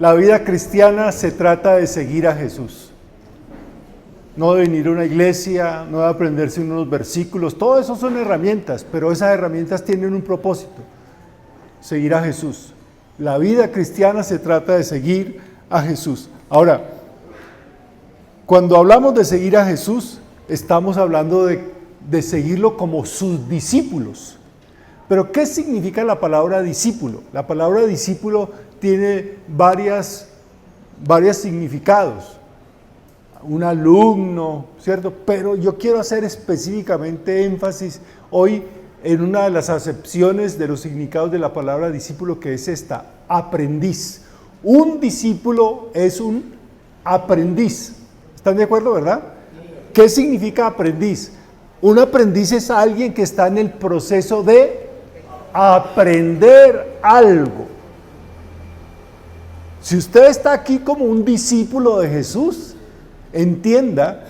La vida cristiana se trata de seguir a Jesús. No de venir a una iglesia, no de aprenderse unos versículos, todo eso son herramientas, pero esas herramientas tienen un propósito: seguir a Jesús. La vida cristiana se trata de seguir a Jesús. Ahora, cuando hablamos de seguir a Jesús, estamos hablando de seguirlo como sus discípulos. Pero ¿qué significa la palabra discípulo? La palabra discípulo tiene varios significados. Un alumno, ¿cierto? Pero yo quiero hacer específicamente énfasis hoy en una de las acepciones de los significados de la palabra discípulo, que es esta: aprendiz. Un discípulo es un aprendiz. ¿Están de acuerdo, verdad? ¿Qué significa aprendiz? Un aprendiz es alguien que está en el proceso de aprender algo. Si usted está aquí como un discípulo de Jesús, entienda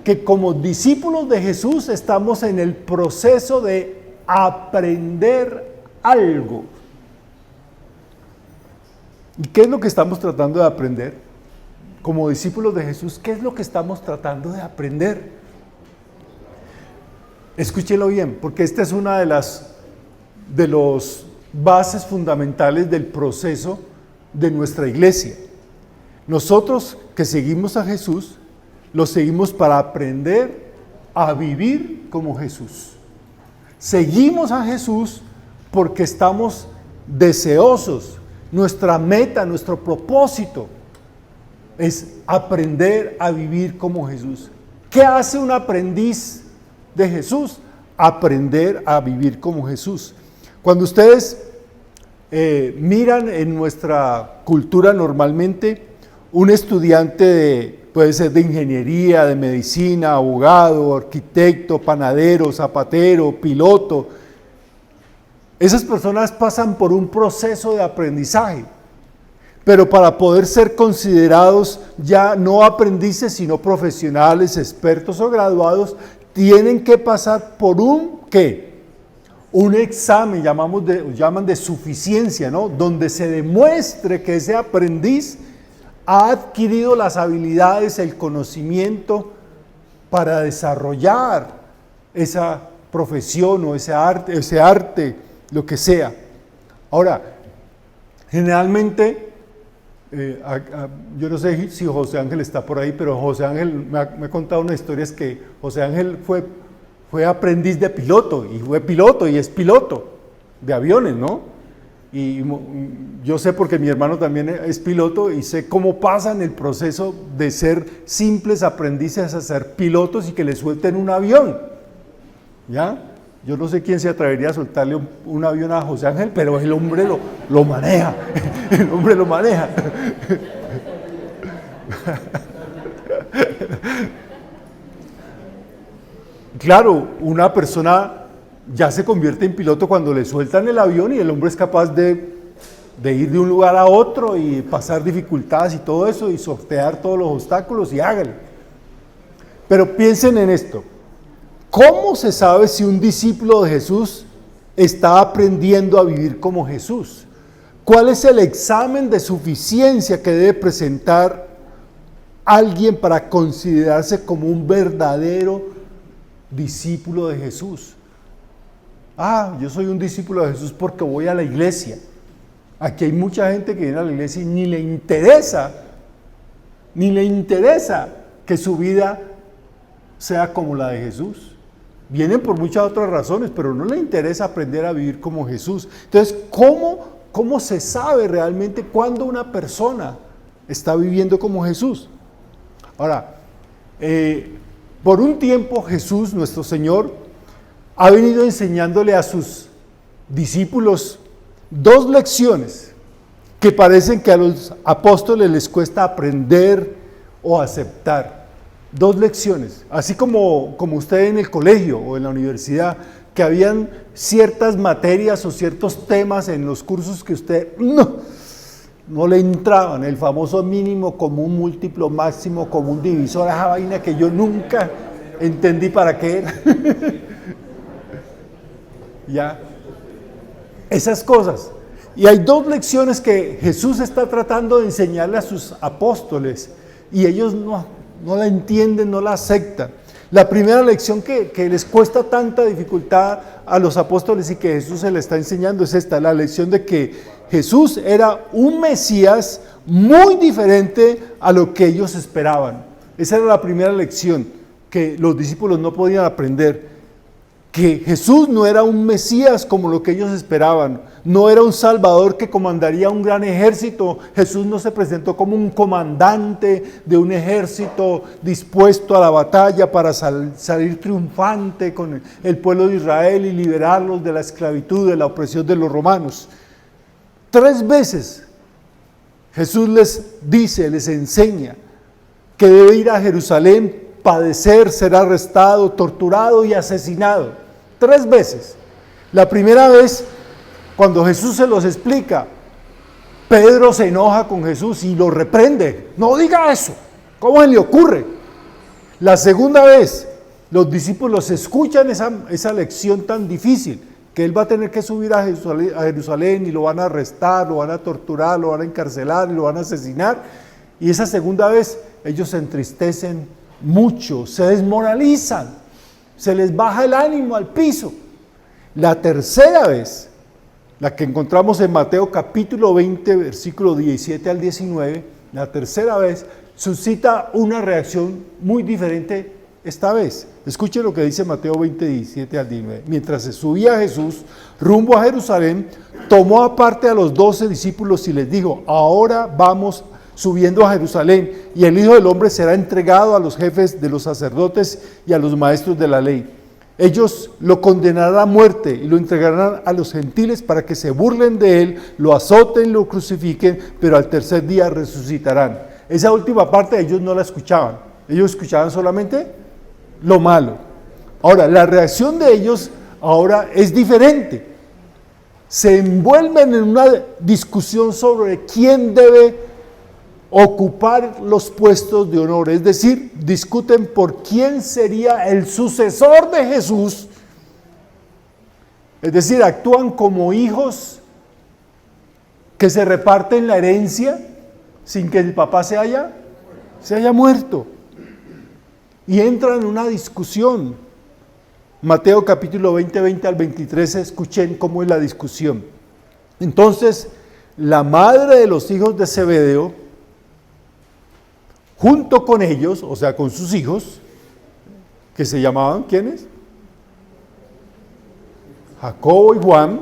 que como discípulos de Jesús estamos en el proceso de aprender algo. ¿Y qué es lo que estamos tratando de aprender? Como discípulos de Jesús, ¿qué es lo que estamos tratando de aprender? Escúchelo bien, porque esta es una de las bases fundamentales del proceso de nuestra iglesia. Nosotros que seguimos a Jesús, lo seguimos para aprender a vivir como Jesús. Seguimos a Jesús porque estamos deseosos. Nuestra meta, nuestro propósito es aprender a vivir como Jesús. ¿Qué hace un aprendiz de Jesús? Aprender a vivir como Jesús. Cuando ustedes miran en nuestra cultura normalmente, un estudiante puede ser de ingeniería, de medicina, abogado, arquitecto, panadero, zapatero, piloto. Esas personas pasan por un proceso de aprendizaje, pero para poder ser considerados ya no aprendices, sino profesionales, expertos o graduados, tienen que pasar por un examen, llaman de suficiencia, ¿no? Donde se demuestre que ese aprendiz ha adquirido las habilidades, el conocimiento para desarrollar esa profesión o ese arte, lo que sea. Ahora, generalmente, yo no sé si José Ángel está por ahí, pero José Ángel me ha contado una historia, es que José Ángel fue aprendiz de piloto, y es piloto de aviones, ¿no? Y yo sé porque mi hermano también es piloto y sé cómo pasan el proceso de ser simples aprendices a ser pilotos y que le suelten un avión, ¿ya? Yo no sé quién se atrevería a soltarle un avión a José Ángel, pero el hombre lo maneja, el hombre lo maneja. Claro, una persona ya se convierte en piloto cuando le sueltan el avión y el hombre es capaz de ir de un lugar a otro y pasar dificultades y todo eso y sortear todos los obstáculos y hágale. Pero piensen en esto: ¿cómo se sabe si un discípulo de Jesús está aprendiendo a vivir como Jesús? ¿Cuál es el examen de suficiencia que debe presentar alguien para considerarse como un verdadero discípulo de Jesús? Yo soy un discípulo de Jesús porque voy a la iglesia. Aquí hay mucha gente que viene a la iglesia y ni le interesa que su vida sea como la de Jesús. Vienen por muchas otras razones, pero no le interesa aprender a vivir como Jesús. Entonces, ¿cómo se sabe realmente cuándo una persona está viviendo como Jesús? Ahora, por un tiempo Jesús, nuestro Señor, ha venido enseñándole a sus discípulos dos lecciones que parecen que a los apóstoles les cuesta aprender o aceptar. Dos lecciones, así como usted en el colegio o en la universidad, que habían ciertas materias o ciertos temas en los cursos que usted no le entraban, el famoso mínimo común múltiplo, máximo común divisor, esa vaina que yo nunca entendí para qué era. Ya, esas cosas. Y hay dos lecciones que Jesús está tratando de enseñarle a sus apóstoles y ellos no la entienden, no la aceptan. La primera lección que les cuesta tanta dificultad a los apóstoles y que Jesús se le está enseñando es esta, la lección de que Jesús era un Mesías muy diferente a lo que ellos esperaban. Esa era la primera lección que los discípulos no podían aprender, que Jesús no era un Mesías como lo que ellos esperaban, no era un Salvador que comandaría un gran ejército. Jesús no se presentó como un comandante de un ejército dispuesto a la batalla para salir triunfante con el pueblo de Israel y liberarlos de la esclavitud, de la opresión de los romanos. 3 veces Jesús les dice, les enseña que debe ir a Jerusalén, padecer, ser arrestado, torturado y asesinado. 3 veces. La primera vez, cuando Jesús se los explica, Pedro se enoja con Jesús y lo reprende. No diga eso. ¿Cómo se le ocurre? La segunda vez, los discípulos escuchan esa lección tan difícil, que él va a tener que subir a Jerusalén y lo van a arrestar, lo van a torturar, lo van a encarcelar, lo van a asesinar. Y esa segunda vez, ellos se entristecen mucho, se desmoralizan, se les baja el ánimo al piso. La tercera vez, la que encontramos en Mateo capítulo 20, versículo 17 al 19, la tercera vez suscita una reacción muy diferente esta vez. Escuchen lo que dice Mateo 20, 17 al 19. Mientras se subía Jesús rumbo a Jerusalén, tomó aparte a los 12 discípulos y les dijo: ahora vamos subiendo a Jerusalén, y el Hijo del Hombre será entregado a los jefes de los sacerdotes y a los maestros de la ley. Ellos lo condenarán a muerte y lo entregarán a los gentiles para que se burlen de él, lo azoten, lo crucifiquen, pero al tercer día resucitarán. Esa última parte ellos no la escuchaban, ellos escuchaban solamente lo malo. Ahora, la reacción de ellos ahora es diferente. Se envuelven en una discusión sobre quién debe ocupar los puestos de honor, es decir, discuten por quién sería el sucesor de Jesús, es decir, actúan como hijos que se reparten la herencia sin que el papá se haya muerto, y entran en una discusión. Mateo capítulo 20, 20 al 23, escuchen cómo es la discusión. Entonces, la madre de los hijos de Zebedeo, junto con ellos, o sea, con sus hijos, que se llamaban, ¿quiénes? Jacobo y Juan,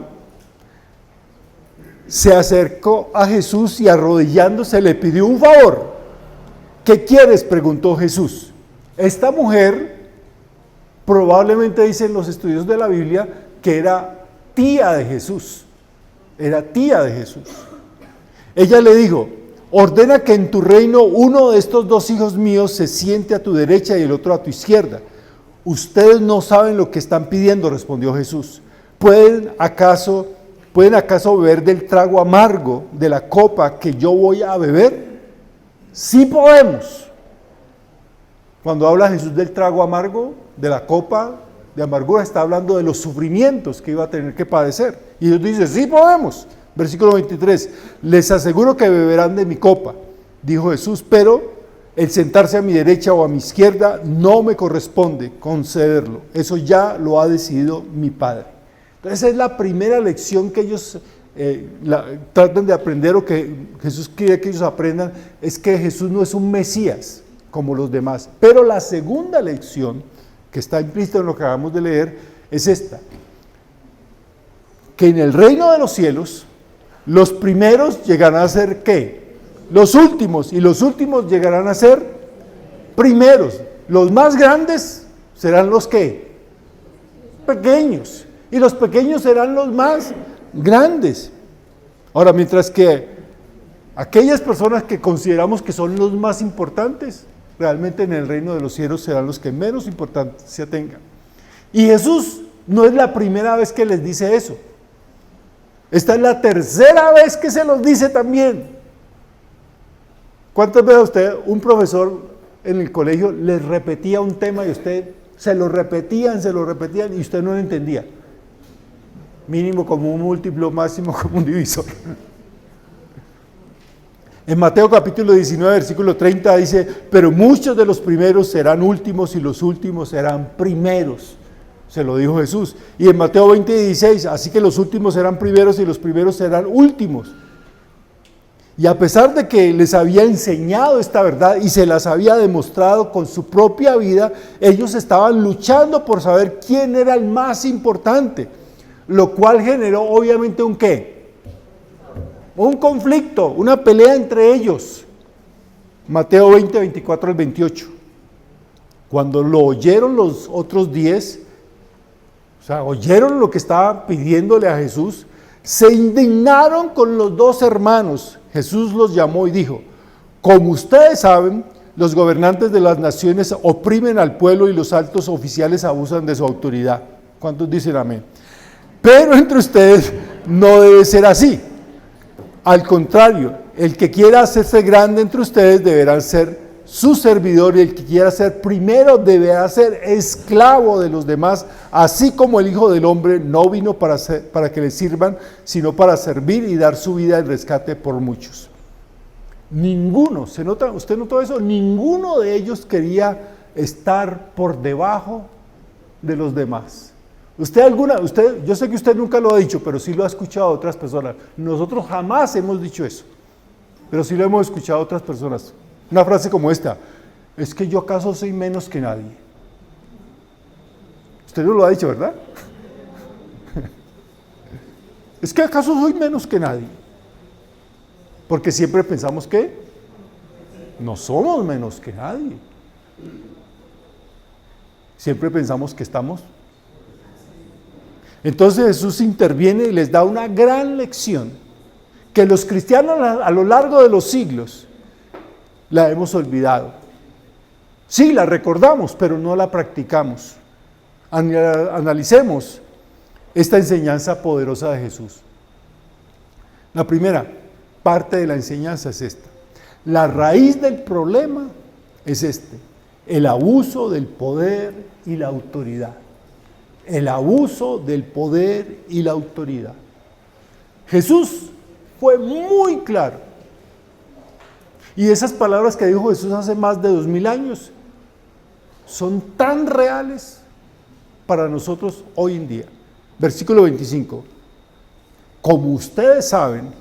se acercó a Jesús y arrodillándose le pidió un favor. ¿Qué quieres?, preguntó Jesús. Esta mujer, probablemente dicen los estudiosos de la Biblia, que era tía de Jesús. Era tía de Jesús. Ella le dijo: ordena que en tu reino uno de estos 2 hijos míos se siente a tu derecha y el otro a tu izquierda. Ustedes no saben lo que están pidiendo, respondió Jesús. ¿Pueden acaso beber del trago amargo de la copa que yo voy a beber? Sí podemos. Cuando habla Jesús del trago amargo, de la copa de amargura, está hablando de los sufrimientos que iba a tener que padecer. Y Dios dice: sí podemos. Versículo 23, les aseguro que beberán de mi copa, dijo Jesús, pero el sentarse a mi derecha o a mi izquierda no me corresponde concederlo. Eso ya lo ha decidido mi Padre. Entonces, esa es la primera lección que ellos tratan de aprender, o que Jesús quiere que ellos aprendan, es que Jesús no es un Mesías como los demás. Pero la segunda lección, que está implícita en lo que acabamos de leer, es esta: que en el reino de los cielos, los primeros llegarán a ser ¿qué? Los últimos, y los últimos llegarán a ser primeros. Los más grandes serán los ¿qué? Pequeños, y los pequeños serán los más grandes. Ahora, mientras que aquellas personas que consideramos que son los más importantes, realmente en el reino de los cielos serán los que menos importancia tengan. Y Jesús no es la primera vez que les dice eso. Esta es la tercera vez que se los dice también. ¿Cuántas veces a usted, un profesor en el colegio, les repetía un tema y usted se lo repetían y usted no lo entendía? mínimo como un múltiplo, máximo como un divisor. En Mateo capítulo 19, versículo 30 dice, pero muchos de los primeros serán últimos y los últimos serán primeros. Se lo dijo Jesús. Y en Mateo 20, 16, así que los últimos serán primeros y los primeros serán últimos. Y a pesar de que les había enseñado esta verdad y se las había demostrado con su propia vida, ellos estaban luchando por saber quién era el más importante, lo cual generó obviamente un ¿qué? Un conflicto, una pelea entre ellos. Mateo 20, 24 al 28. Cuando lo oyeron los otros 10, o sea, oyeron lo que estaba pidiéndole a Jesús, se indignaron con los dos hermanos. Jesús los llamó y dijo, como ustedes saben, los gobernantes de las naciones oprimen al pueblo y los altos oficiales abusan de su autoridad. ¿Cuántos dicen amén? Pero entre ustedes no debe ser así. Al contrario, el que quiera hacerse grande entre ustedes deberá ser su servidor y el que quiera ser primero deberá ser esclavo de los demás, así como el Hijo del Hombre no vino para que le sirvan, sino para servir y dar su vida en rescate por muchos. Ninguno, ¿usted notó eso? Ninguno de ellos quería estar por debajo de los demás. Yo sé que usted nunca lo ha dicho, pero sí lo ha escuchado a otras personas. Nosotros jamás hemos dicho eso, pero sí lo hemos escuchado a otras personas. Una frase como esta, ¿es que yo acaso soy menos que nadie? Usted no lo ha dicho, ¿verdad? ¿Es que acaso soy menos que nadie? Porque siempre pensamos que no somos menos que nadie. Siempre pensamos que estamos. Entonces Jesús interviene y les da una gran lección que los cristianos a lo largo de los siglos la hemos olvidado. Sí, la recordamos, pero no la practicamos. Analicemos esta enseñanza poderosa de Jesús. La primera parte de la enseñanza es esta. La raíz del problema es el abuso del poder y la autoridad. El abuso del poder y la autoridad. Jesús fue muy claro. Y esas palabras que dijo Jesús hace más de 2000 años son tan reales para nosotros hoy en día. Versículo 25. Como ustedes saben,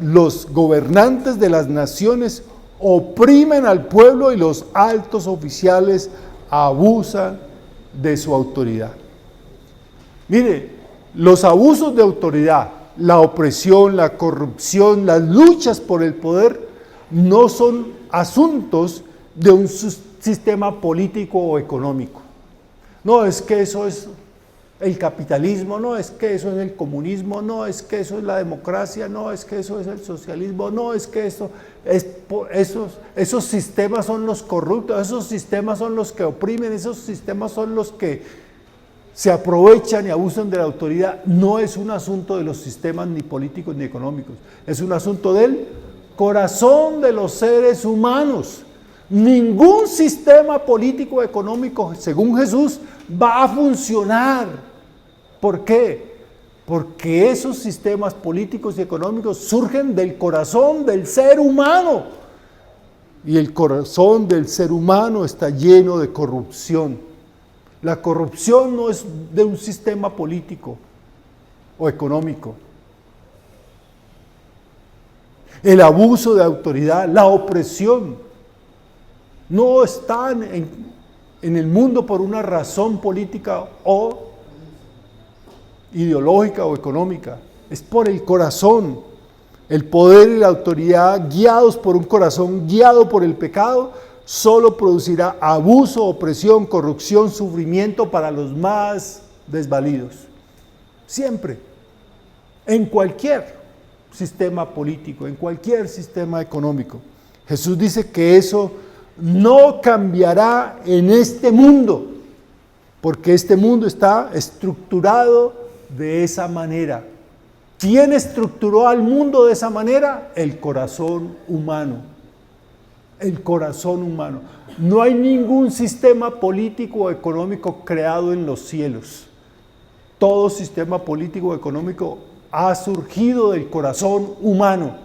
los gobernantes de las naciones oprimen al pueblo y los altos oficiales abusan de su autoridad. Mire, los abusos de autoridad, la opresión, la corrupción, las luchas por el poder no son asuntos de un sistema político o económico. No es que eso es el capitalismo, no es que eso es el comunismo, no es que eso es la democracia, no es que eso es el socialismo, no es que esos sistemas son los corruptos, esos sistemas son los que oprimen, esos sistemas son los que se aprovechan y abusan de la autoridad. No es un asunto de los sistemas ni políticos ni económicos, es un asunto del corazón de los seres humanos. Ningún sistema político o económico, según Jesús, va a funcionar. ¿Por qué? Porque esos sistemas políticos y económicos surgen del corazón del ser humano. Y el corazón del ser humano está lleno de corrupción. La corrupción no es de un sistema político o económico. El abuso de autoridad, la opresión, no están en el mundo por una razón política o ideológica o económica. Es por el corazón. El poder y la autoridad, guiados por un corazón guiado por el pecado, solo producirá abuso, opresión, corrupción, sufrimiento para los más desvalidos. Siempre. En cualquier sistema político, en cualquier sistema económico. Jesús dice que eso no cambiará en este mundo, porque este mundo está estructurado de esa manera. ¿Quién estructuró al mundo de esa manera? El corazón humano. El corazón humano. No hay ningún sistema político o económico creado en los cielos. Todo sistema político o económico ha surgido del corazón humano.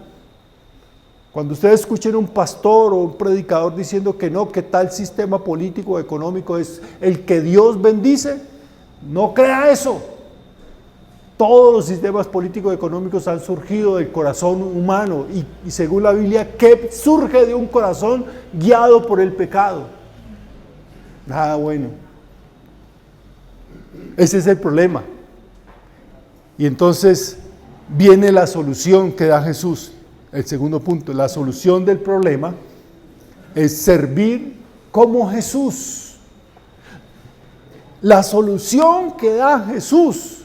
Cuando ustedes escuchen a un pastor o un predicador diciendo que no, que tal sistema político o económico es el que Dios bendice, no crea eso. Todos los sistemas políticos y económicos han surgido del corazón humano y según la Biblia, ¿qué surge de un corazón guiado por el pecado? Nada bueno. Ese es el problema. Y entonces viene la solución que da Jesús. El segundo punto, la solución del problema es servir como Jesús. La solución que da Jesús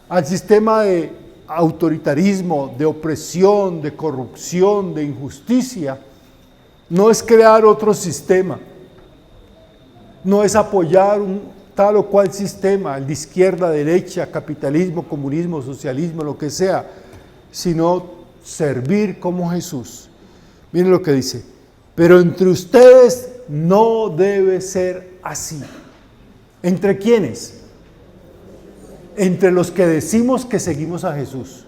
al sistema de autoritarismo, de opresión, de corrupción, de injusticia, no es crear otro sistema, no es apoyar un tal o cual sistema, el de izquierda, derecha, capitalismo, comunismo, socialismo, lo que sea, sino servir como Jesús. Miren lo que dice, pero entre ustedes no debe ser así. ¿Entre quiénes? Entre los que decimos que seguimos a Jesús.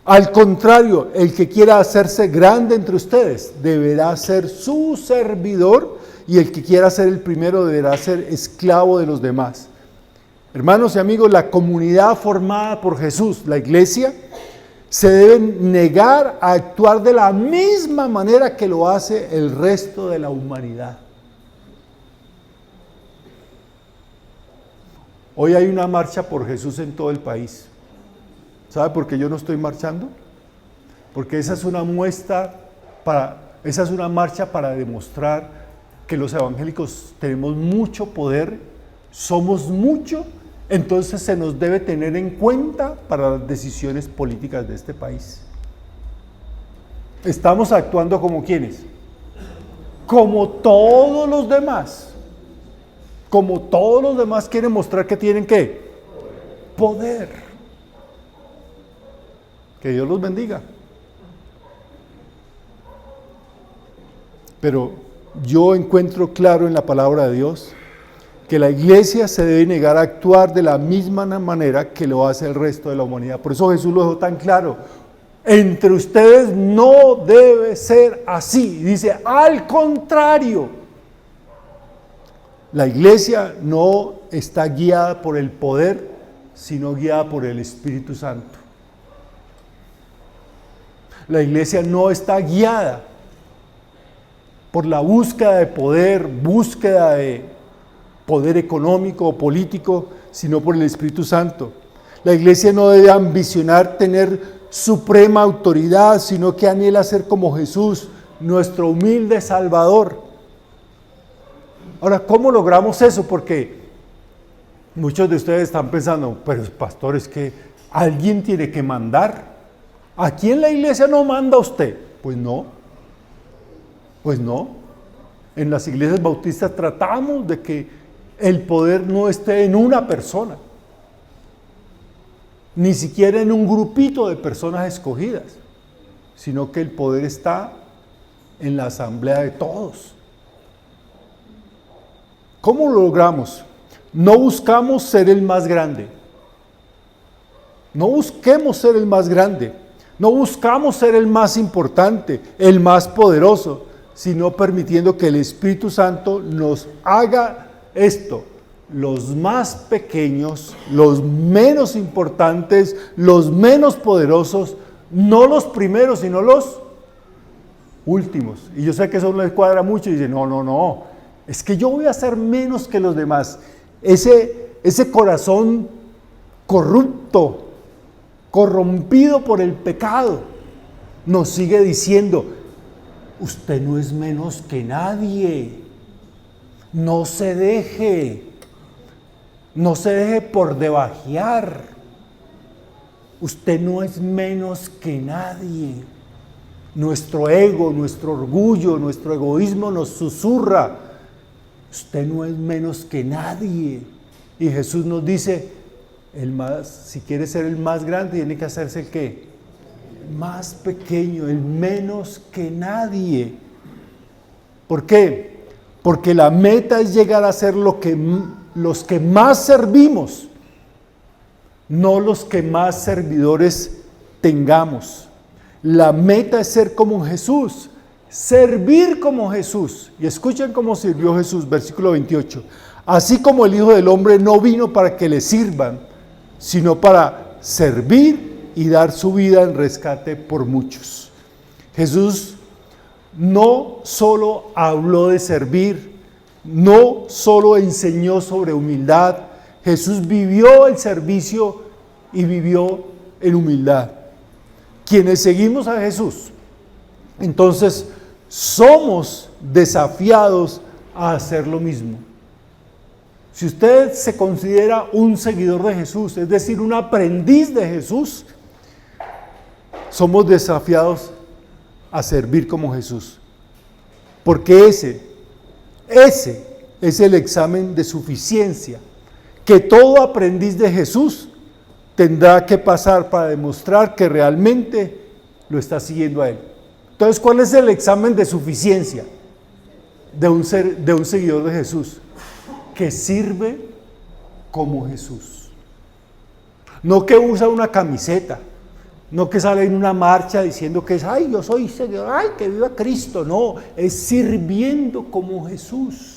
Al contrario, el que quiera hacerse grande entre ustedes deberá ser su servidor y el que quiera ser el primero deberá ser esclavo de los demás. Hermanos y amigos, la comunidad formada por Jesús, la iglesia, se debe negar a actuar de la misma manera que lo hace el resto de la humanidad. Hoy hay una marcha por Jesús en todo el país. ¿Sabe por qué yo no estoy marchando? Porque esa es una marcha para demostrar que los evangélicos tenemos mucho poder, somos mucho, entonces se nos debe tener en cuenta para las decisiones políticas de este país. Estamos actuando como ¿quiénes? Como todos los demás. Como todos los demás quieren mostrar que tienen ¿qué? Poder. Que Dios los bendiga. Pero yo encuentro claro en la palabra de Dios que la iglesia se debe negar a actuar de la misma manera que lo hace el resto de la humanidad. Por eso Jesús lo dejó tan claro. Entre ustedes no debe ser así. Dice, al contrario. La iglesia no está guiada por el poder, sino guiada por el Espíritu Santo. La iglesia no está guiada por la búsqueda de poder económico o político, sino por el Espíritu Santo. La iglesia no debe ambicionar tener suprema autoridad, sino que anhela ser como Jesús, nuestro humilde Salvador. Ahora, ¿cómo logramos eso? Porque muchos de ustedes están pensando, pero pastor, es que alguien tiene que mandar. ¿Aquí en la iglesia no manda usted? Pues no. En las iglesias bautistas tratamos de que el poder no esté en una persona, ni siquiera en un grupito de personas escogidas, sino que el poder está en la asamblea de todos. ¿Cómo lo logramos? No buscamos ser el más grande. No busquemos ser el más grande. No buscamos ser el más importante, el más poderoso, sino permitiendo que el Espíritu Santo nos haga esto. Los más pequeños, los menos importantes, los menos poderosos, no los primeros, sino los últimos. Y yo sé que eso no les cuadra mucho y dicen, no. Es que yo voy a ser menos que los demás. Ese corazón corrupto, corrompido por el pecado, nos sigue diciendo, usted no es menos que nadie. No se deje por debajear. Usted no es menos que nadie. Nuestro ego, nuestro orgullo, nuestro egoísmo nos susurra, usted no es menos que nadie. Y Jesús nos dice, si quiere ser el más grande, tiene que hacerse el ¿qué? El más pequeño, el menos que nadie. ¿Por qué? Porque la meta es llegar a ser lo los que más servimos, no los que más servidores tengamos. La meta es ser como Jesús, servir como Jesús. Y escuchen cómo sirvió Jesús, versículo 28. Así como el Hijo del Hombre no vino para que le sirvan, sino para servir y dar su vida en rescate por muchos. Jesús no solo habló de servir, no solo enseñó sobre humildad, Jesús vivió el servicio y vivió en humildad. Quienes seguimos a Jesús, entonces somos desafiados a hacer lo mismo. Si usted se considera un seguidor de Jesús, es decir, un aprendiz de Jesús, somos desafiados a servir como Jesús. Porque ese es el examen de suficiencia que todo aprendiz de Jesús tendrá que pasar para demostrar que realmente lo está siguiendo a Él. Entonces, ¿cuál es el examen de suficiencia de un seguidor de Jesús? Que sirve como Jesús. No que usa una camiseta, no que sale en una marcha diciendo que es, ay, yo soy seguidor, ay, que viva Cristo. No, es sirviendo como Jesús.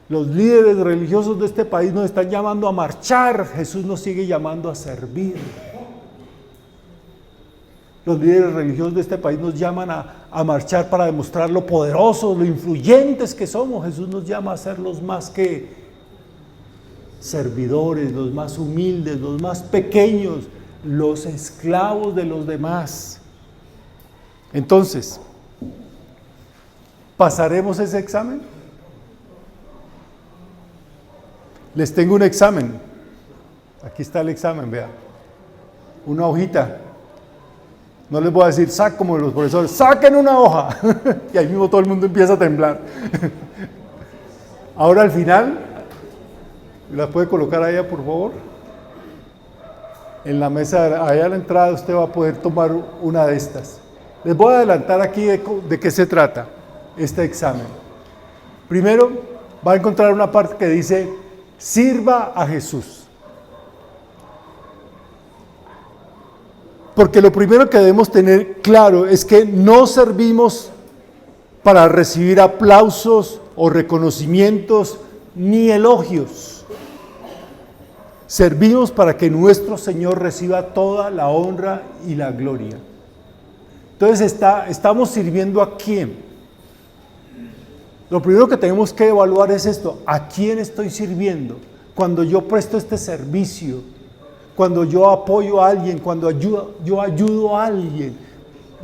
Los líderes religiosos de este país nos están llamando a marchar, Jesús nos sigue llamando a servir. Los líderes religiosos de este país nos llaman a marchar para demostrar lo poderosos, lo influyentes que somos. Jesús nos llama a ser los más que servidores, los más humildes, los más pequeños, los esclavos de los demás. Entonces, ¿pasaremos ese examen? Les tengo un examen. Aquí está el examen, vean. Una hojita. No les voy a decir, como los profesores, saquen una hoja. Y ahí mismo todo el mundo empieza a temblar. Ahora al final, ¿la puede colocar allá, por favor? En la mesa, allá a la entrada usted va a poder tomar una de estas. Les voy a adelantar aquí de qué se trata este examen. Primero, va a encontrar una parte que dice, sirva a Jesús. Porque lo primero que debemos tener claro es que no servimos para recibir aplausos o reconocimientos ni elogios. Servimos para que nuestro Señor reciba toda la honra y la gloria. Entonces, ¿estamos sirviendo a quién? Lo primero que tenemos que evaluar es esto: ¿a quién estoy sirviendo? Cuando yo presto este servicio, cuando yo apoyo a alguien, cuando yo ayudo a alguien,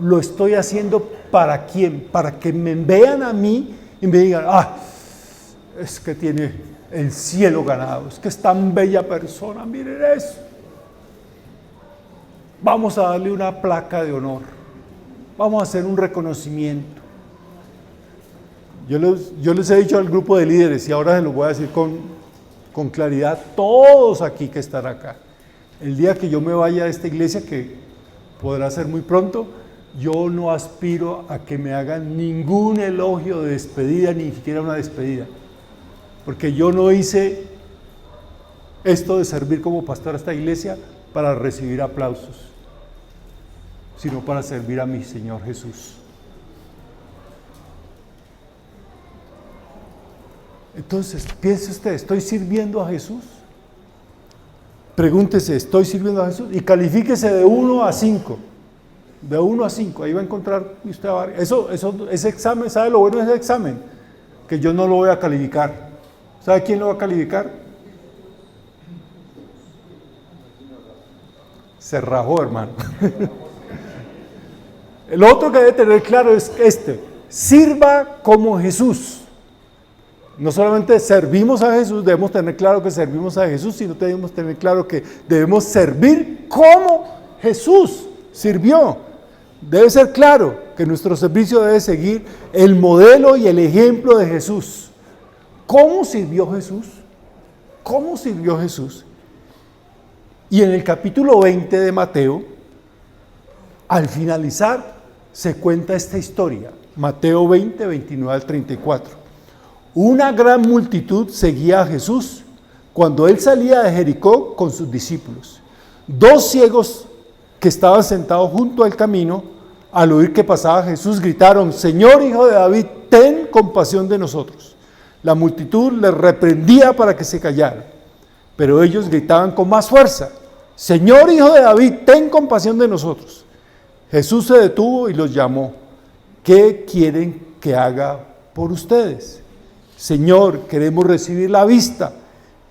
¿lo estoy haciendo para quién? Para que me vean a mí y me digan, es que tiene el cielo ganado, es que es tan bella persona, miren eso. Vamos a darle una placa de honor, vamos a hacer un reconocimiento. Yo les he dicho al grupo de líderes, y ahora se los voy a decir con claridad, todos aquí que están acá. El día que yo me vaya a esta iglesia, que podrá ser muy pronto, yo no aspiro a que me hagan ningún elogio de despedida, ni siquiera una despedida. Porque yo no hice esto de servir como pastor a esta iglesia para recibir aplausos, sino para servir a mi Señor Jesús. Entonces, piense usted, ¿estoy sirviendo a Jesús? Pregúntese, ¿estoy sirviendo a Jesús? Y califíquese de 1 a 5. De 1 a 5, ahí va a encontrar usted ese examen. ¿Sabe lo bueno de ese examen? Que yo no lo voy a calificar. ¿Sabe quién lo va a calificar? Se rajó, hermano. El otro que debe tener claro es sirva como Jesús. No solamente servimos a Jesús, debemos tener claro que servimos a Jesús, sino debemos tener claro que debemos servir como Jesús sirvió. Debe ser claro que nuestro servicio debe seguir el modelo y el ejemplo de Jesús. ¿Cómo sirvió Jesús? ¿Cómo sirvió Jesús? Y en el capítulo 20 de Mateo, al finalizar, se cuenta esta historia. Mateo 20, 29 al 34. Una gran multitud seguía a Jesús cuando él salía de Jericó con sus discípulos. 2 ciegos que estaban sentados junto al camino, al oír que pasaba Jesús, gritaron: Señor, Hijo de David, ten compasión de nosotros. La multitud les reprendía para que se callaran, pero ellos gritaban con más fuerza: Señor, Hijo de David, ten compasión de nosotros. Jesús se detuvo y los llamó. ¿Qué quieren que haga por ustedes? Señor, queremos recibir la vista.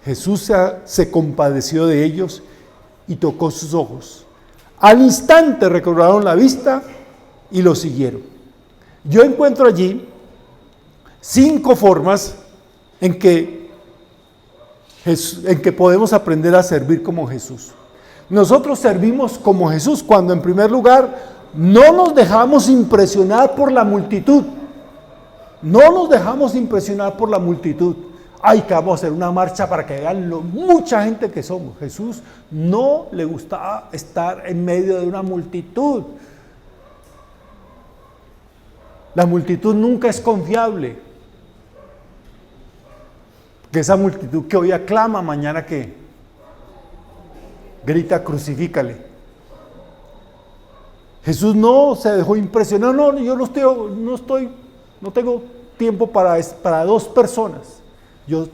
Jesús se compadeció de ellos y tocó sus ojos. Al instante recobraron la vista y lo siguieron. Yo encuentro allí 5 formas en que podemos aprender a servir como Jesús. Nosotros servimos como Jesús cuando, en primer lugar, no nos dejamos impresionar por la multitud. No nos dejamos impresionar por la multitud. Ay, que vamos a hacer una marcha para que vean mucha gente que somos. Jesús no le gustaba estar en medio de una multitud. La multitud nunca es confiable. Que esa multitud que hoy aclama, mañana que grita: crucifícale. Jesús no se dejó impresionar. No, yo no tengo tiempo para 2 personas. Yo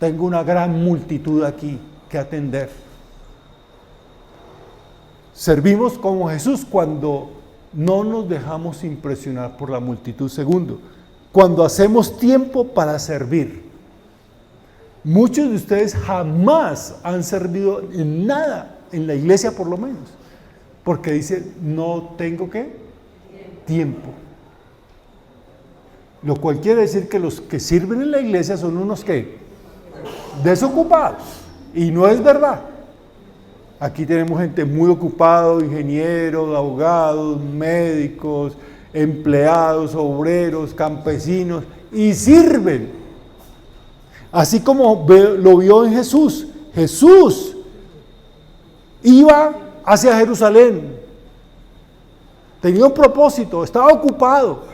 tengo una gran multitud aquí que atender. Servimos como Jesús cuando no nos dejamos impresionar por la multitud. Segundo, cuando hacemos tiempo para servir. Muchos de ustedes jamás han servido en nada, en la iglesia por lo menos, porque dicen: no tengo ¿qué? Tiempo. Lo cual quiere decir que los que sirven en la iglesia son unos que desocupados, y no es verdad. Aquí tenemos gente muy ocupada: ingenieros, abogados, médicos, empleados, obreros, campesinos, y sirven. Así como lo vio en Jesús. Jesús iba hacia Jerusalén, tenía un propósito, estaba ocupado.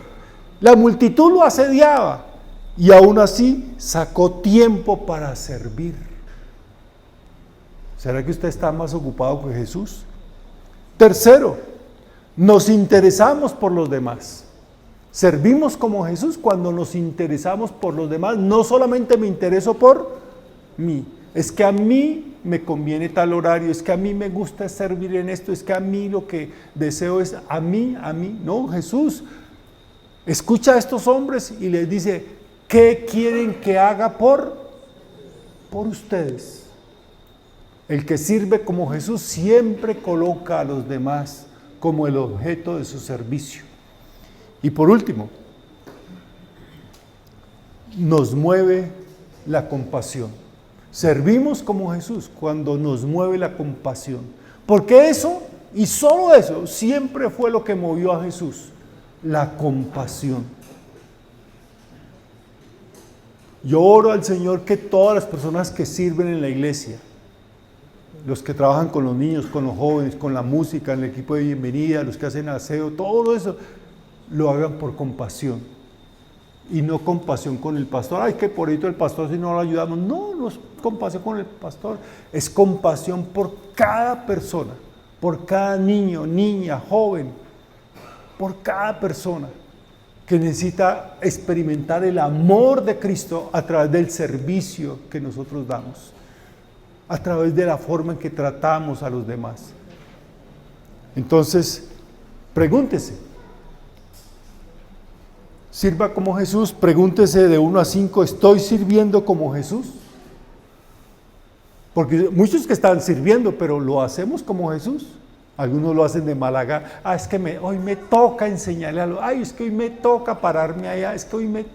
La multitud lo asediaba y aún así sacó tiempo para servir. ¿Será que usted está más ocupado que Jesús? Tercero, nos interesamos por los demás. Servimos como Jesús cuando nos interesamos por los demás. No solamente me intereso por mí, es que a mí me conviene tal horario, es que a mí me gusta servir en esto, es que a mí lo que deseo es a mí. No, Jesús escucha a estos hombres y les dice: ¿qué quieren que haga por ustedes? El que sirve como Jesús siempre coloca a los demás como el objeto de su servicio. Y por último, nos mueve la compasión. Servimos como Jesús cuando nos mueve la compasión. Porque eso, y solo eso, siempre fue lo que movió a Jesús: la compasión. Yo oro al Señor que todas las personas que sirven en la iglesia, los que trabajan con los niños, con los jóvenes, con la música, en el equipo de bienvenida, los que hacen aseo, todo eso, lo hagan por compasión. Y no compasión con el pastor. Ay, que por ahí el pastor, si no lo ayudamos. No es compasión con el pastor, es compasión por cada persona, por cada niño, niña, joven, por cada persona que necesita experimentar el amor de Cristo a través del servicio que nosotros damos, a través de la forma en que tratamos a los demás. Entonces, pregúntese: sirva como Jesús. Pregúntese de 1 a 5, ¿estoy sirviendo como Jesús? Porque muchos que están sirviendo, pero ¿lo hacemos como Jesús? Algunos lo hacen de mala gana. Es que hoy me toca enseñarle algo. Ay, es que hoy me toca pararme allá. Es que hoy me...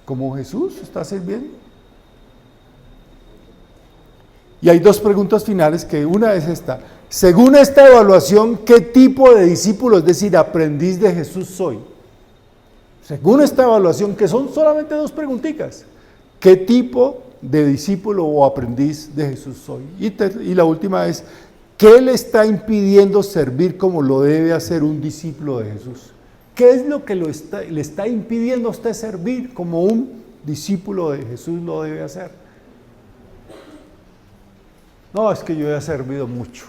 ¿Como Jesús está sirviendo? Y hay 2 preguntas finales, que una es esta: según esta evaluación, ¿qué tipo de discípulo, es decir, aprendiz de Jesús soy? Según esta evaluación, que son solamente 2 preguntitas, ¿qué tipo de discípulo o aprendiz de Jesús soy? Y la última es: ¿qué le está impidiendo servir como lo debe hacer un discípulo de Jesús? ¿Qué es lo que le está impidiendo a usted servir como un discípulo de Jesús lo debe hacer. No, es que yo he servido mucho,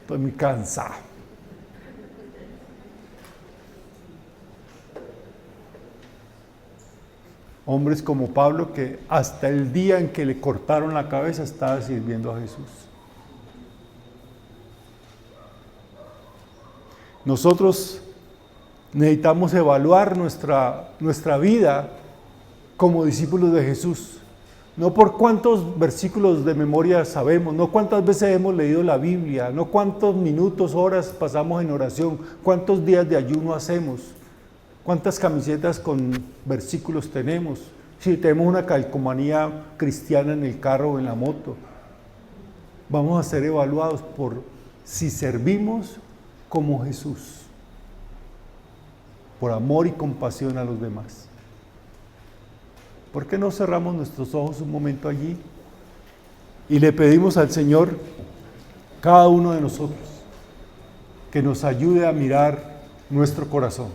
estoy muy cansado. Hombres como Pablo que hasta el día en que le cortaron la cabeza estaba sirviendo a Jesús. Nosotros necesitamos evaluar nuestra vida como discípulos de Jesús. No por cuántos versículos de memoria sabemos, no cuántas veces hemos leído la Biblia, no cuántos minutos, horas pasamos en oración, cuántos días de ayuno hacemos, cuántas camisetas con versículos tenemos, si tenemos una calcomanía cristiana en el carro o en la moto. Vamos a ser evaluados por si servimos como Jesús, por amor y compasión a los demás. ¿Por qué no cerramos nuestros ojos un momento allí y le pedimos al Señor, cada uno de nosotros, que nos ayude a mirar nuestro corazón?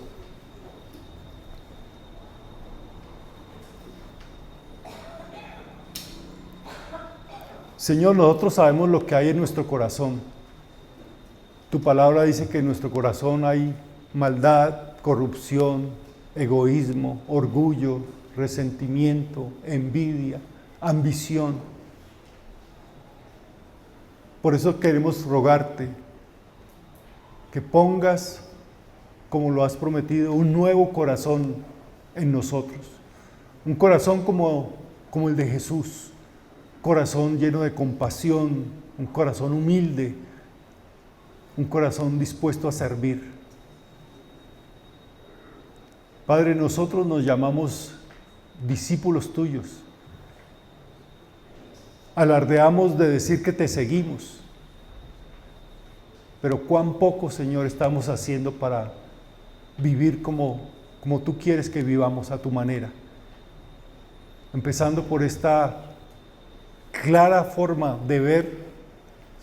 Señor, nosotros sabemos lo que hay en nuestro corazón. Tu palabra dice que en nuestro corazón hay maldad, corrupción, egoísmo, orgullo, resentimiento, envidia, ambición. Por eso queremos rogarte que pongas, como lo has prometido, un nuevo corazón en nosotros. Un corazón como el de Jesús. Corazón lleno de compasión, un corazón humilde, un corazón dispuesto a servir. Padre, nosotros nos llamamos discípulos tuyos. Alardeamos de decir que te seguimos, pero cuán poco, Señor, estamos haciendo para vivir como tú quieres que vivamos a tu manera. Empezando por esta clara forma de ver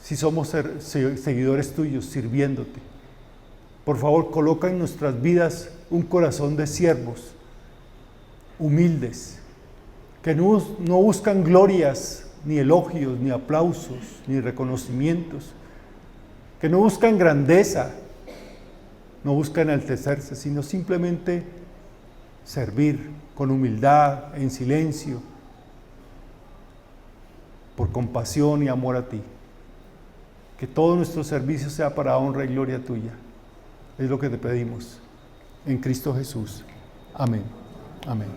si somos seguidores tuyos, sirviéndote. Por favor, coloca en nuestras vidas un corazón de siervos, humildes, que no buscan glorias, ni elogios, ni aplausos, ni reconocimientos, que no buscan grandeza, no buscan enaltecerse, sino simplemente servir con humildad, en silencio, por compasión y amor a ti. Que todo nuestro servicio sea para honra y gloria tuya. Es lo que te pedimos. En Cristo Jesús. Amén. Amén.